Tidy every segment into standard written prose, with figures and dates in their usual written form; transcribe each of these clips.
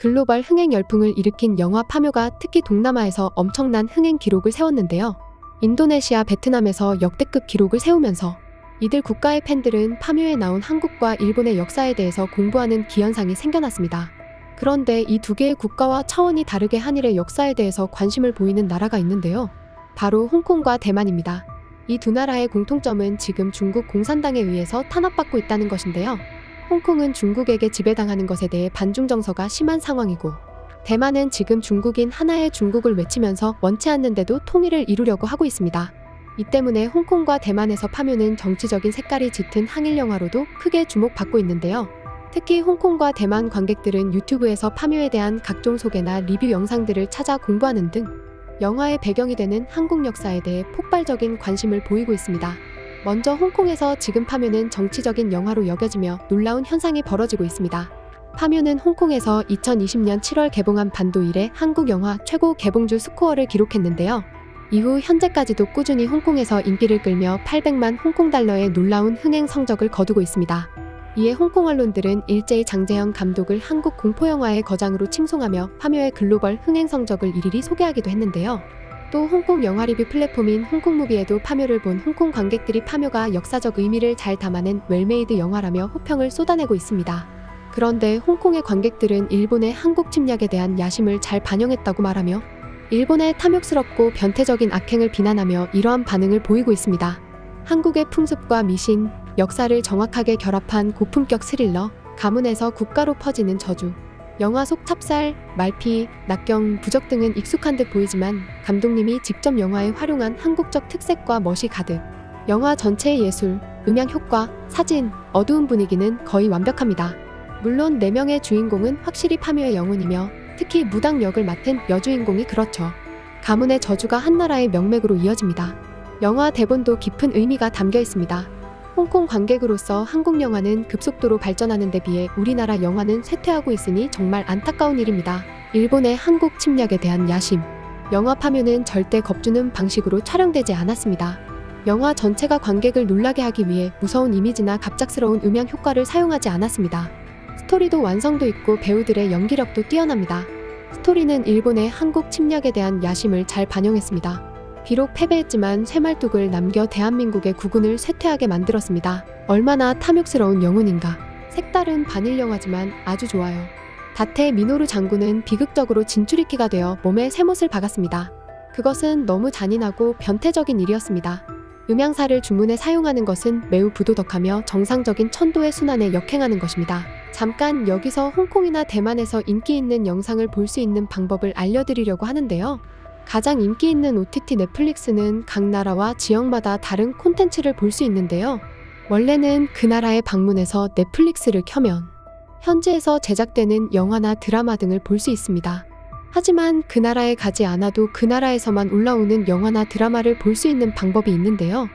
글로벌 흥행 열풍을 일으킨 영화 파묘가 특히 동남아에서 엄청난 흥행 기록을 세웠는데요. 인도네시아, 베트남에서 역대급 기록을 세우면서 이들 국가의 팬들은 파묘에 나온 한국과 일본의 역사에 대해서 공부하는 기현상이 생겨났습니다. 그런데 이 두 개의 국가와 차원이 다르게 한일의 역사에 대해서 관심을 보이는 나라가 있는데요. 바로 홍콩과 대만입니다. 이 두 나라의 공통점은 지금 중국 공산당에 의해서 탄압받고 있다는 것인데요. 홍콩은 중국에게 지배당하는 것에 대해 반중 정서가 심한 상황이고, 대만은 지금 중국인 하나의 중국을 외치면서 원치 않는데도 통일을 이루려고 하고 있습니다. 이 때문에 홍콩과 대만에서 파묘는 정치적인 색깔이 짙은 항일 영화로도 크게 주목받고 있는데요. 특히 홍콩과 대만 관객들은 유튜브에서 파묘에 대한 각종 소개나 리뷰 영상들을 찾아 공부하는 등 영화의 배경이 되는 한국 역사에 대해 폭발적인 관심을 보이고 있습니다. 먼저 홍콩에서 지금 파묘는 정치적인 영화로 여겨지며 놀라운 현상이 벌어지고 있습니다. 파묘는 홍콩에서 2020년 7월 개봉한 반도 이래 한국 영화 최고 개봉주 스코어를 기록했는데요. 이후 현재까지도 꾸준히 홍콩에서 인기를 끌며 800만 홍콩 달러의 놀라운 흥행 성적을 거두고 있습니다. 이에 홍콩 언론들은 일제히 장제영 감독을 한국 공포영화의 거장으로 칭송하며 파묘의 글로벌 흥행 성적을 일일이 소개하기도 했는데요. 또 홍콩 영화 리뷰 플랫폼인 홍콩무비에도 파묘를 본 홍콩 관객들이 파묘가 역사적 의미를 잘 담아낸 웰메이드 영화라며 호평을 쏟아내고 있습니다. 그런데 홍콩의 관객들은 일본의 한국 침략에 대한 야심을 잘 반영했다고 말하며 일본의 탐욕스럽고 변태적인 악행을 비난하며 이러한 반응을 보이고 있습니다. 한국의 풍습과 미신, 역사를 정확하게 결합한 고품격 스릴러, 가문에서 국가로 퍼지는 저주, 영화 속 찹쌀, 말피, 낙경, 부적 등은 익숙한 듯 보이지만 감독님이 직접 영화에 활용한 한국적 특색과 멋이 가득, 영화 전체의 예술, 음향 효과, 사진, 어두운 분위기는 거의 완벽합니다. 물론 4명의 주인공은 확실히 파묘의 영혼이며 특히 무당 역을 맡은 여주인공이 그렇죠. 가문의 저주가 한 나라의 명맥으로 이어집니다. 영화 대본도 깊은 의미가 담겨 있습니다. 홍콩 관객으로서 한국 영화는 급속도로 발전하는 데 비해 우리나라 영화는 쇠퇴하고 있으니 정말 안타까운 일입니다. 일본의 한국 침략에 대한 야심. 영화 파묘는 절대 겁주는 방식으로 촬영되지 않았습니다. 영화 전체가 관객을 놀라게 하기 위해 무서운 이미지나 갑작스러운 음향 효과를 사용하지 않았습니다. 스토리도 완성도 있고 배우들의 연기력도 뛰어납니다. 스토리는 일본의 한국 침략에 대한 야심을 잘 반영했습니다. 비록 패배했지만 쇠말뚝을 남겨 대한민국의 국운을 쇠퇴하게 만들었습니다. 얼마나 탐욕스러운 영혼인가. 색다른 반일 영화지만 아주 좋아요. 다테 미노루 장군은 비극적으로 진출입기가 되어 몸에 쇠못을 박았습니다. 그것은 너무 잔인하고 변태적인 일이었습니다. 음향사를 주문에 사용하는 것은 매우 부도덕하며 정상적인 천도의 순환에 역행하는 것입니다. 잠깐 여기서 홍콩이나 대만에서 인기 있는 영상을 볼 수 있는 방법을 알려드리려고 하는데요. 가장 인기 있는 OTT 넷플릭스는 각 나라와 지역마다 다른 콘텐츠를 볼 수 있는데요. 원래는 그 나라에 방문해서 넷플릭스를 켜면 현지에서 제작되는 영화나 드라마 등을 볼 수 있습니다. 하지만 그 나라에 가지 않아도 그 나라에서만 올라오는 영화나 드라마를 볼 수 있는 방법이 있는데요.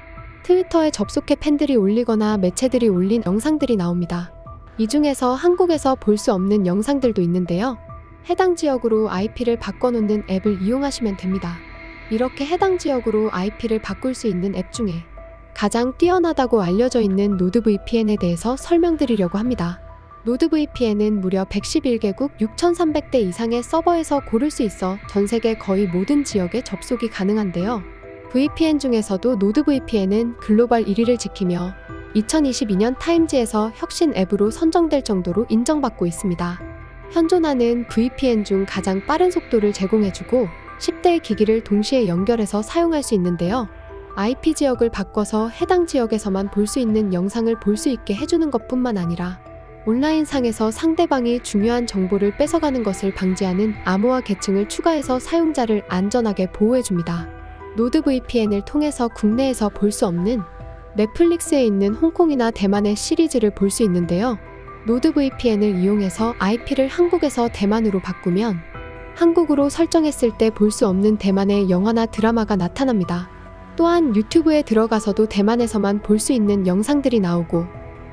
트위터에 접속해 팬들이 올리거나 매체들이 올린 영상들이 나옵니다. 이 중에서 한국에서 볼 수 없는 영상들도 있는데요. 해당 지역으로 IP를 바꿔놓는 앱을 이용하시면 됩니다. 이렇게 해당 지역으로 IP를 바꿀 수 있는 앱 중에 가장 뛰어나다고 알려져 있는 노드VPN에 대해서 설명드리려고 합니다. 노드VPN은 무려 111개국 6,300대 이상의 서버에서 고를 수 있어 전 세계 거의 모든 지역에 접속이 가능한데요. VPN 중에서도 노드VPN은 글로벌 1위를 지키며 2022년 타임지에서 혁신 앱으로 선정될 정도로 인정받고 있습니다. 현존하는 VPN 중 가장 빠른 속도를 제공해주고 10대의 기기를 동시에 연결해서 사용할 수 있는데요. IP 지역을 바꿔서 해당 지역에서만 볼 수 있는 영상을 볼 수 있게 해주는 것뿐만 아니라 온라인상에서 상대방이 중요한 정보를 뺏어가는 것을 방지하는 암호화 계층을 추가해서 사용자를 안전하게 보호해줍니다. 노드VPN을 통해서 국내에서 볼 수 없는 넷플릭스에 있는 홍콩이나 대만의 시리즈를 볼 수 있는데요. 노드VPN을 이용해서 IP를 한국에서 대만으로 바꾸면 한국으로 설정했을 때 볼 수 없는 대만의 영화나 드라마가 나타납니다. 또한 유튜브에 들어가서도 대만에서만 볼 수 있는 영상들이 나오고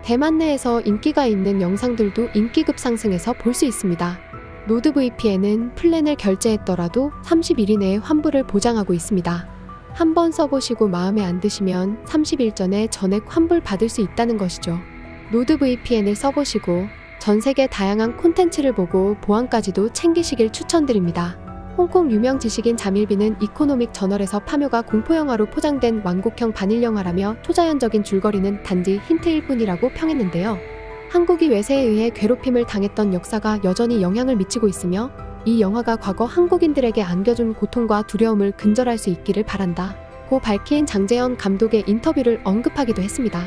대만 내에서 인기가 있는 영상들도 인기급 상승해서 볼 수 있습니다. 노드VPN은 플랜을 결제했더라도 30일 이내에 환불을 보장하고 있습니다. 한번 써보시고 마음에 안 드시면 30일 전에 전액 환불 받을 수 있다는 것이죠. 노드VPN을 써보시고 전 세계 다양한 콘텐츠를 보고 보안까지도 챙기시길 추천드립니다. 홍콩 유명 지식인 자밀빈은 이코노믹 저널에서 파묘가 공포영화로 포장된 완곡형 반일영화라며 초자연적인 줄거리는 단지 힌트일 뿐이라고 평했는데요. 한국이 외세에 의해 괴롭힘을 당했던 역사가 여전히 영향을 미치고 있으며 이 영화가 과거 한국인들에게 안겨준 고통과 두려움을 근절할 수 있기를 바란다 고 밝힌 장재현 감독의 인터뷰를 언급하기도 했습니다.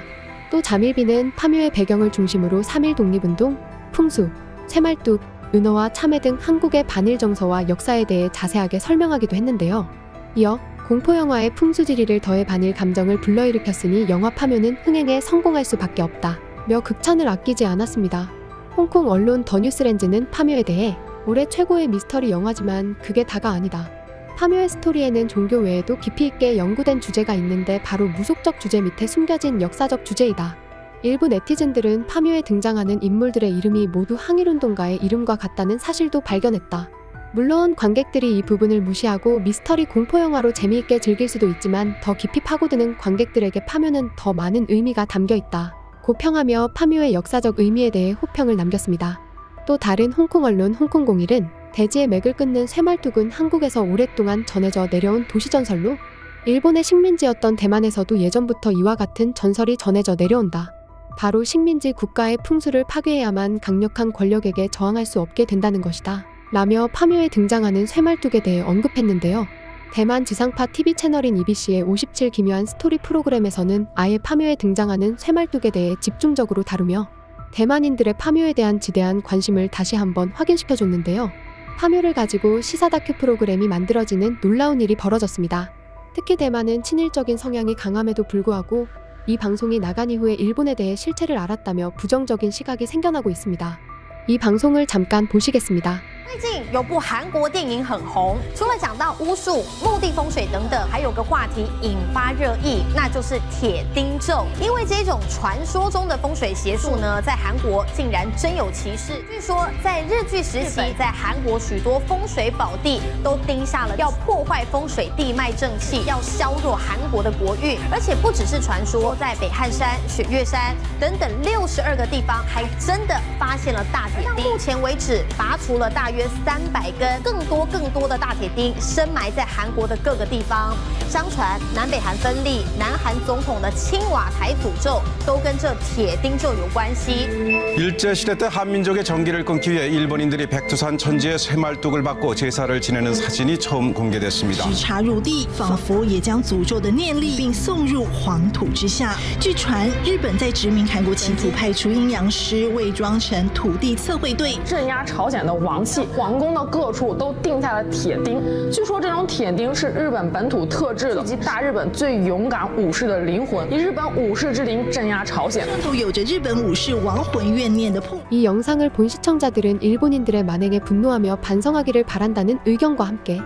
또 자밀빈은 파묘의 배경을 중심으로 3.1 독립운동, 풍수, 쇠말뚝, 은어와 참회 등 한국의 반일 정서와 역사에 대해 자세하게 설명하기도 했는데요. 이어 공포영화의 풍수지리를 더해 반일 감정을 불러일으켰으니 영화 파묘는 흥행에 성공할 수밖에 없다 며 극찬을 아끼지 않았습니다. 홍콩 언론 더 뉴스렌즈는 파묘에 대해 올해 최고의 미스터리 영화지만 그게 다가 아니다. 파묘의 스토리에는 종교 외에도 깊이 있게 연구된 주제가 있는데 바로 무속적 주제 밑에 숨겨진 역사적 주제이다. 일부 네티즌들은 파묘에 등장하는 인물들의 이름이 모두 항일운동가의 이름과 같다는 사실도 발견했다. 물론 관객들이 이 부분을 무시하고 미스터리 공포영화로 재미있게 즐길 수도 있지만 더 깊이 파고드는 관객들에게 파묘는 더 많은 의미가 담겨있다 고 평하며 파묘의 역사적 의미에 대해 호평을 남겼습니다. 또 다른 홍콩 언론 홍콩01은 대지의 맥을 끊는 쇠말뚝은 한국에서 오랫동안 전해져 내려온 도시전설로 일본의 식민지였던 대만에서도 예전부터 이와 같은 전설이 전해져 내려온다. 바로 식민지 국가의 풍수를 파괴해야만 강력한 권력에게 저항할 수 없게 된다는 것이다 라며 파묘에 등장하는 쇠말뚝에 대해 언급했는데요. 대만 지상파 TV 채널인 EBC의 57 기묘한 스토리 프로그램에서는 아예 파묘에 등장하는 쇠말뚝에 대해 집중적으로 다루며 대만인들의 파묘에 대한 지대한 관심을 다시 한번 확인시켜줬는데요. 파묘를 가지고 시사 다큐 프로그램이 만들어지는 놀라운 일이 벌어졌습니다. 특히 대만은 친일적인 성향이 강함에도 불구하고 이 방송이 나간 이후에 일본에 대해 실체를 알았다며 부정적인 시각이 생겨나고 있습니다. 이 방송을 잠깐 보시겠습니다. 最近有部韩国电影很红，除了讲到巫术、墓地风水等等，还有个话题引发热议，那就是铁钉咒。因为这种传说中的风水邪术呢，在韩国竟然真有其事。据说在日据时期，在韩国许多风水宝地都钉下了要破坏风水地脉正气，要削弱韩国的国运。而且不只是传说，在北汉山、雪岳山等等62个地方，还真的发现了大铁钉。目前为止，拔除了大约300根，更多的大铁钉深埋在韩国的各个地方。相传南北韩分立，南韩总统的青瓦台诅咒都跟这铁钉咒有关系。 일제시대 때 한민족의 정기를 끊기 위해 일본인들이 백두산 천지의 쇠말뚝을 받고 제사를 지내는 사진이 처음 공개됐습니다. 直插入地，仿佛也将诅咒的念力并送入黄土之下。据传，日本在殖民韩国企图派出阴阳师，伪装成土地测绘队，镇压朝鲜的王气，皇宫的各处都钉下了铁钉。据说这种铁钉是日本本土特制的，以及大日本最勇敢武士的灵魂，以日本武士之灵镇压朝鲜。都有着日本武士亡魂怨念的碰。 이 영상을 본 시청자들은 일본인들의 만행에 분노하며 반성하기를 바란다는 의견과 함께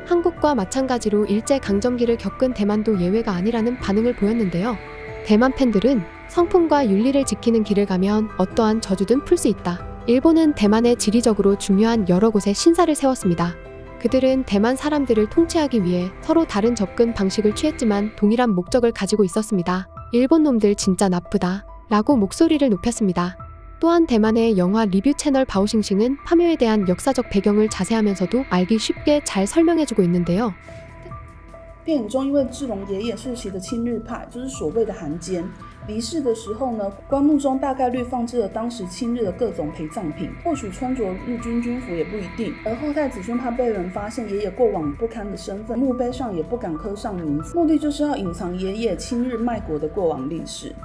한국과 마찬가지로 일제강점기를 겪은 대만도 예외가 아니라는 반응을 보였는데요. 대만 팬들은 성품과 윤리를 지키는 길을 가면 어떠한 저주든 풀 수 있다. 일본은 대만의 지리적으로 중요한 여러 곳에 신사를 세웠습니다. 그들은 대만 사람들을 통치하기 위해 서로 다른 접근 방식을 취했지만 동일한 목적을 가지고 있었습니다. 일본 놈들 진짜 나쁘다 라고 목소리를 높였습니다. 또한 대만의 영화 리뷰 채널 바오싱싱은 파묘에 대한 역사적 배경을 자세하면서도 알기 쉽게 잘 설명해주고 있는데요. 电影中，因为志龙爷爷是其的亲日派，就是所谓的韩奸。离世的时候呢，棺木中大概率放置了当时亲日的各种陪葬品，或许穿着日军军服也不一定。而后代子孙怕被人发现爷爷过往不堪的身份，墓碑上也不敢刻上名字，目的就是要隐藏爷爷亲日卖国的过往历史。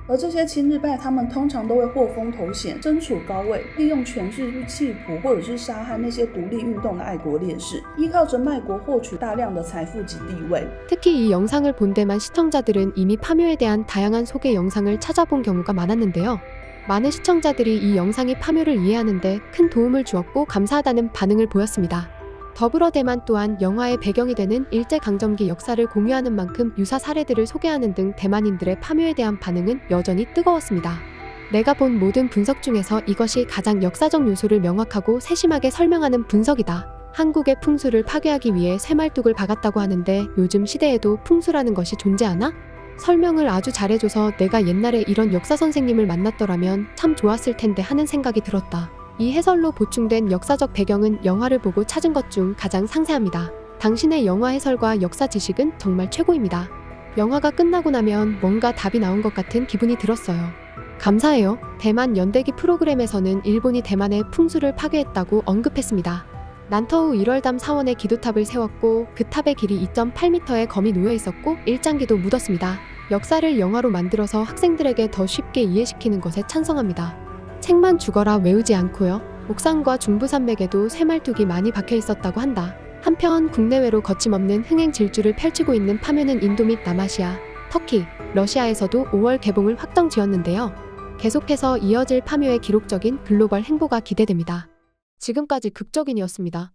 而这些亲日派，他们通常都会获封头衔，身处高位，利用权势去弃捕或者是杀害那些独立运动的爱国烈士，依靠着卖国获取大量的财富及地位。 특히 이 영상을 본 대만 시청자들은 이미 파묘에 대한 다양한 소개 영상을 찾아본 경우가 많았는데요. 많은 시청자들이 이 영상이 파묘를 이해하는데 큰 도움을 주었고 감사하다는 반응을 보였습니다. 더불어 대만 또한 영화의 배경이 되는 일제강점기 역사를 공유하는 만큼 유사 사례들을 소개하는 등 대만인들의 파묘에 대한 반응은 여전히 뜨거웠습니다. 내가 본 모든 분석 중에서 이것이 가장 역사적 요소를 명확하고 세심하게 설명하는 분석이다. 한국의 풍수를 파괴하기 위해 쇠말뚝을 박았다고 하는데 요즘 시대에도 풍수라는 것이 존재하나? 설명을 아주 잘해줘서 내가 옛날에 이런 역사 선생님을 만났더라면 참 좋았을 텐데 하는 생각이 들었다. 이 해설로 보충된 역사적 배경은 영화를 보고 찾은 것 중 가장 상세합니다. 당신의 영화 해설과 역사 지식은 정말 최고입니다. 영화가 끝나고 나면 뭔가 답이 나온 것 같은 기분이 들었어요. 감사해요. 대만 연대기 프로그램에서는 일본이 대만의 풍수를 파괴했다고 언급했습니다. 난터우 1월담 사원에 기도탑을 세웠고 그 탑의 길이 2.8m의 검이 놓여 있었고 일장기도 묻었습니다. 역사를 영화로 만들어서 학생들에게 더 쉽게 이해시키는 것에 찬성합니다. 책만 죽어라 외우지 않고요. 옥산과 중부산맥에도 쇠말뚝이 많이 박혀 있었다고 한다. 한편 국내외로 거침없는 흥행 질주를 펼치고 있는 파묘는 인도 및 남아시아, 터키, 러시아에서도 5월 개봉을 확정 지었는데요. 계속해서 이어질 파묘의 기록적인 글로벌 행보가 기대됩니다. 지금까지 극적인이었습니다.